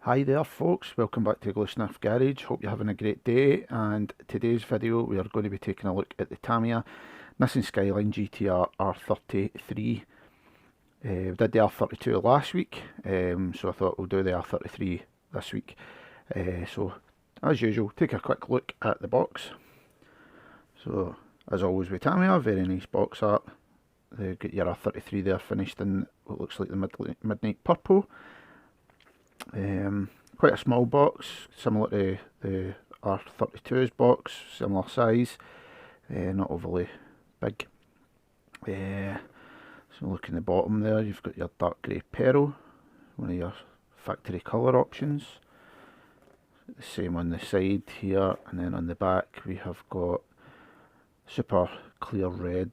Hi there folks, welcome back to Sniff Garage. Hope you're having a great day, and today's video we are going to be taking a look at the Tamiya Nissan Skyline GTR R33. We did the R32 last week, so I thought we'll do the R33 this week. So as usual, take a quick look at the box. So as always with Tamiya, very nice box art. They've got your R33 there finished in what looks like the midnight purple. Quite a small box, similar to the R32's box, similar size, not overly big. So look in the bottom there, you've got your dark grey pearl, one of your factory colour options. The same on the side here, and then on the back we have got super clear red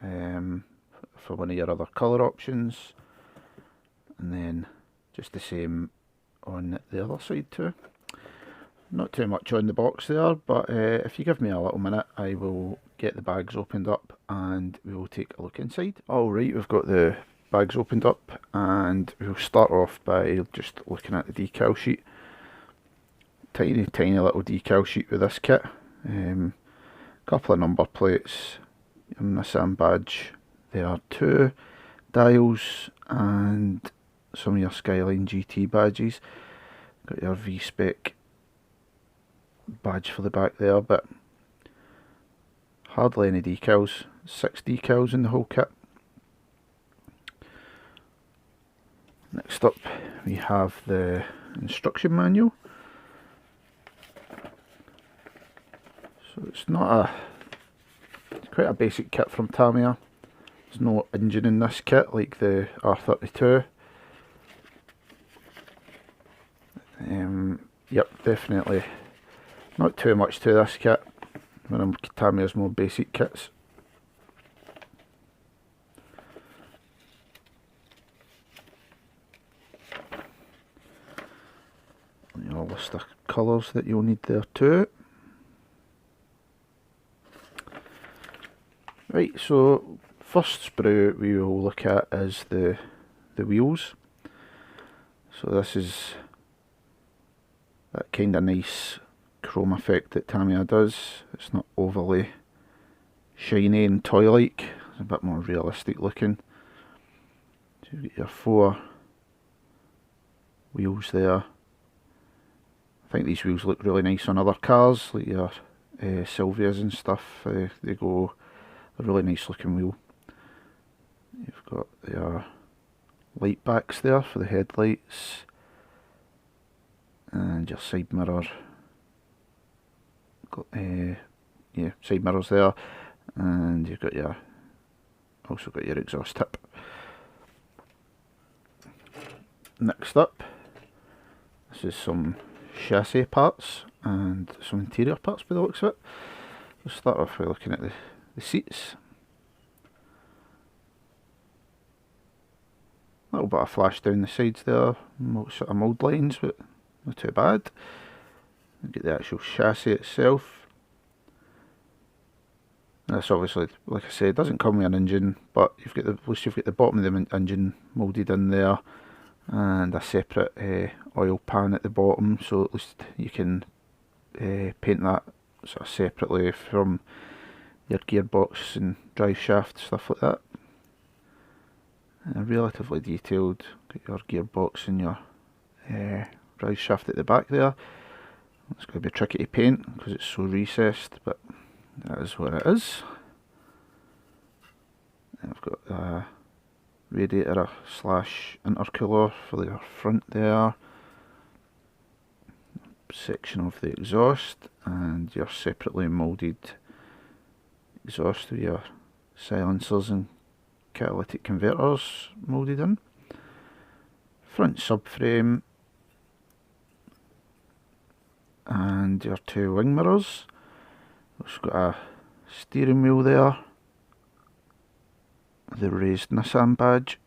for one of your other colour options, and then just the same on the other side too. Not too much on the box there, but if you give me a little minute I will get the bags opened up and we will take a look inside. Alright, we've got the bags opened up and we'll start off by just looking at the decal sheet. Tiny little decal sheet with this kit. Couple of number plates, your Nissan badge. There are two dials and some of your Skyline GT badges. Got your V-Spec badge for the back there, but hardly any decals. 6 decals in the whole kit. Next up we have the instruction manual. So it's quite a basic kit from Tamiya. There's no engine in this kit like the R32. Yep, definitely not too much to this kit. One of Tamiya's more basic kits. Your list of colours that you'll need there too. Right, so first sprue we will look at is the wheels. So this is that kind of nice chrome effect that Tamiya does. It's not overly shiny and toy-like, it's a bit more realistic looking. So you've got your 4 wheels there. I think these wheels look really nice on other cars, like your Silvias and stuff. They go a really nice looking wheel. You've got your light backs there for the headlights, and your side mirror. Side mirrors there, and you've got also got your exhaust tip. Next up, this is some chassis parts and some interior parts by the looks of it. We'll start off by looking at the seats. A little bit of flash down the sides there, sort of mould lines, but not too bad. Get the actual chassis itself. And this obviously, like I said, doesn't come with an engine, but at least you've got the bottom of the engine moulded in there, and a separate oil pan at the bottom, so at least you can paint that sort of separately from your gearbox and drive shaft, stuff like that. Relatively detailed. Got your gearbox and your drive shaft at the back there. It's going to be tricky to paint because it's so recessed, but that is what it is. And I've got a radiator slash intercooler for the front there. Section of the exhaust and your separately moulded exhaust with your silencers and catalytic converters moulded in. Front subframe and your 2 wing mirrors. It's got a steering wheel there, the raised Nissan badge,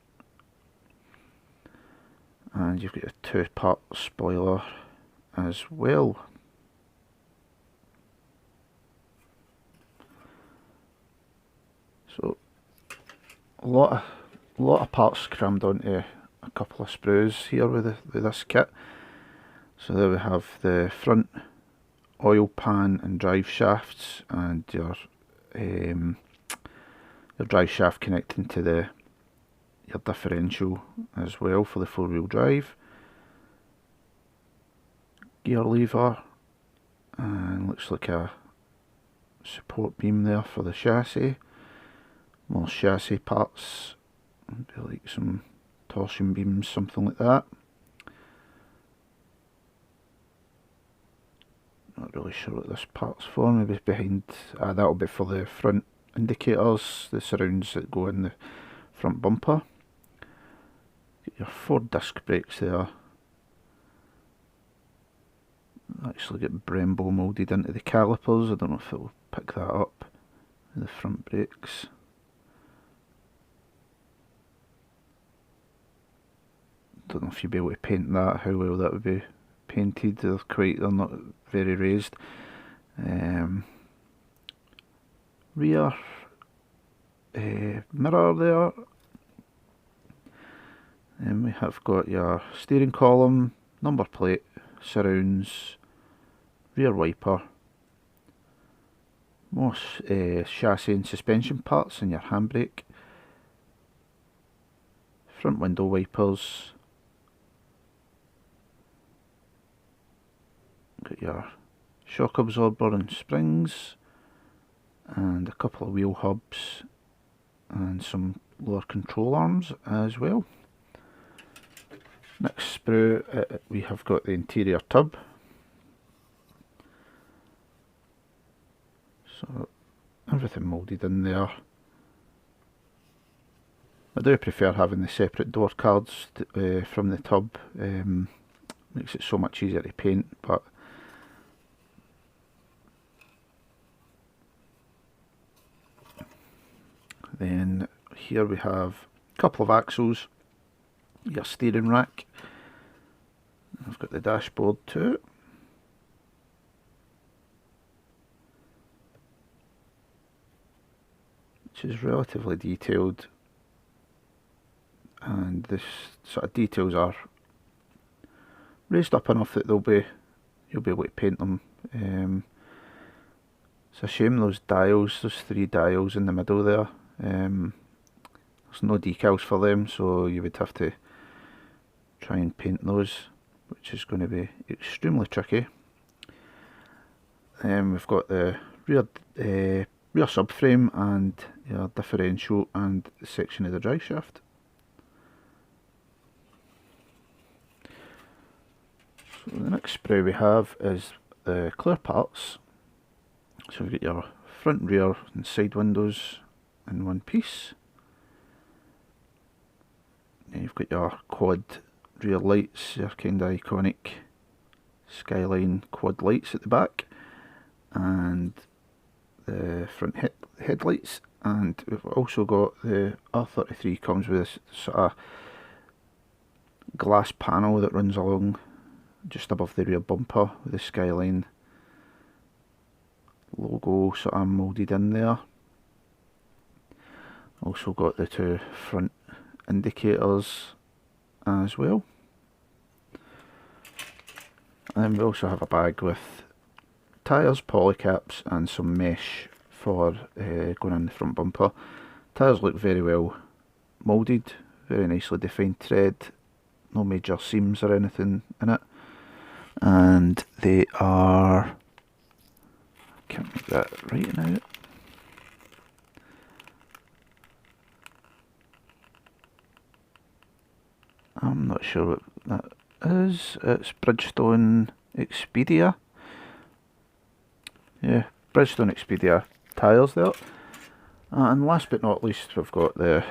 and you've got a 2-part spoiler as well. So a lot of parts crammed onto a couple of sprues here with this kit. So there we have the front oil pan and drive shafts, and your drive shaft connecting to your differential as well for the 4-wheel drive. Gear lever, and looks like a support beam there for the chassis. More chassis parts, maybe like some torsion beams, something like that. Not really sure what this part's for, maybe behind, that'll be for the front indicators, the surrounds that go in the front bumper. Get your 4 disc brakes there. Actually get Brembo moulded into the calipers. I don't know if it will pick that up. The front brakes. Don't know if you'll be able to paint that, how well that would be painted. They're not very raised. Rear mirror there. And we have got your steering column, number plate, surrounds, rear wiper, more chassis and suspension parts in your handbrake, front window wipers, got your shock absorber and springs, and a couple of wheel hubs and some lower control arms as well. Next sprue, we have got the interior tub. So everything moulded in there. I do prefer having the separate door cards from the tub. Makes it so much easier to paint, but then here we have a couple of axles, your steering rack. I've got the dashboard too. Which is relatively detailed, and this sort of details are raised up enough that you'll be able to paint them. It's a shame those 3 dials in the middle there. There's no decals for them, so you would have to try and paint those, which is going to be extremely tricky. We've got the rear subframe and your differential and section of the drive shaft. So the next sprue we have is the clear parts. So we've got your front, rear and side windows in one piece. Then you've got your quad rear lights, your kind of iconic Skyline quad lights at the back, and the front headlights. And we've also got the R33 comes with this sort of glass panel that runs along just above the rear bumper with the Skyline logo sort of moulded in there. Also got the 2 front indicators as well. And then we also have a bag with tyres, polycaps and some mesh for going on the front bumper. Tyres look very well moulded, very nicely defined tread, no major seams or anything in it. And they are, I can't make that right now. I'm not sure what that is. It's Bridgestone Expedia. Yeah, Bridgestone Expedia tyres there. And last but not least, we've got the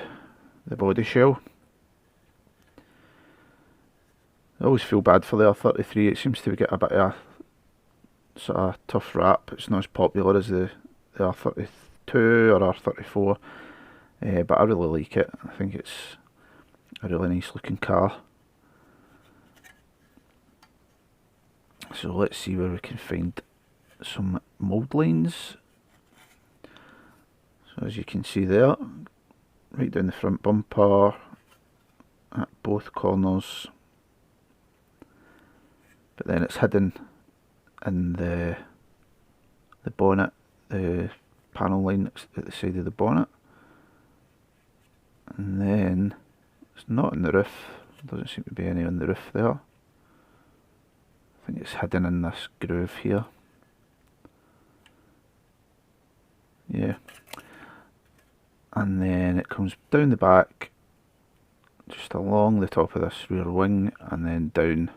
body shell. I always feel bad for the R33. It seems to get a bit of a sort of tough rap. It's not as popular as the R32 or R34, but I really like it. I think it's a really nice looking car. So let's see where we can find some mould lines. So as you can see there, right down the front bumper, at both corners, but then it's hidden in the bonnet, the panel line that's at the side of the bonnet, and then it's not on the roof. Doesn't seem to be any on the roof there. I think it's hidden in this groove here. Yeah, and then it comes down the back, just along the top of this rear wing, and then down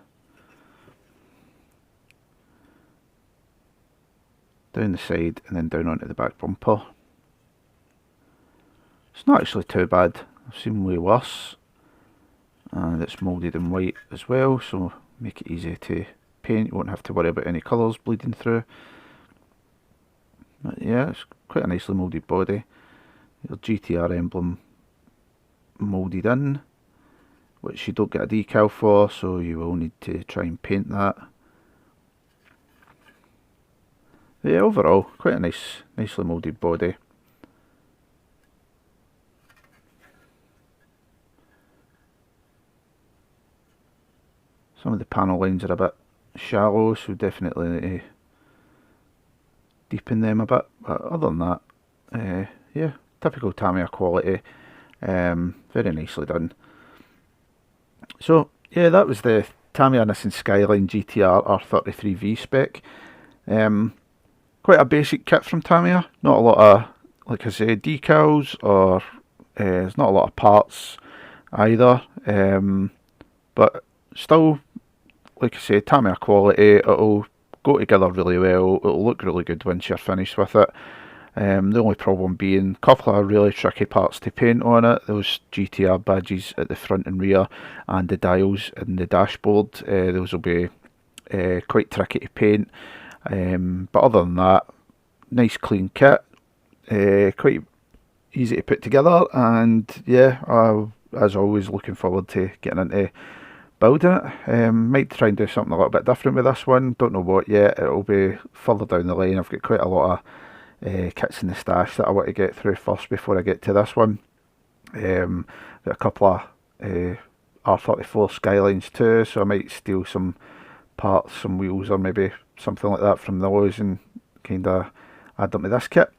the side, and then down onto the back bumper. It's not actually too bad. I've seen way worse, and it's moulded in white as well, so make it easy to paint. You won't have to worry about any colours bleeding through. But yeah, it's quite a nicely moulded body. Your GTR emblem moulded in, which you don't get a decal for, so you will need to try and paint that. But yeah, overall, quite a nicely moulded body. Some of the panel lines are a bit shallow, so definitely need to deepen them a bit, but other than that, yeah, typical Tamiya quality, very nicely done. So yeah, that was the Tamiya Nissan Skyline GTR R33 V-Spec. Quite a basic kit from Tamiya, not a lot of, like I say, decals, or there's not a lot of parts either, but still, like I say, Tamiya quality. It'll go together really well, it'll look really good once you're finished with it. The only problem being a couple of really tricky parts to paint on it. Those GTR badges at the front and rear, and the dials in the dashboard. Those will be quite tricky to paint. But other than that, nice clean kit, quite easy to put together, and yeah, as always, looking forward to getting into building it. Might try and do something a little bit different with this one, don't know what yet. It'll be further down the line. I've got quite a lot of kits in the stash that I want to get through first before I get to this one. Got a couple of R34 Skylines too, so I might steal some parts, some wheels, or maybe something like that from those, and kind of add them to this kit.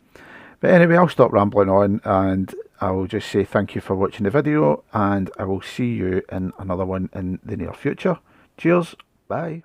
But anyway, I'll stop rambling on, and I will just say thank you for watching the video, and I will see you in another one in the near future. Cheers, bye.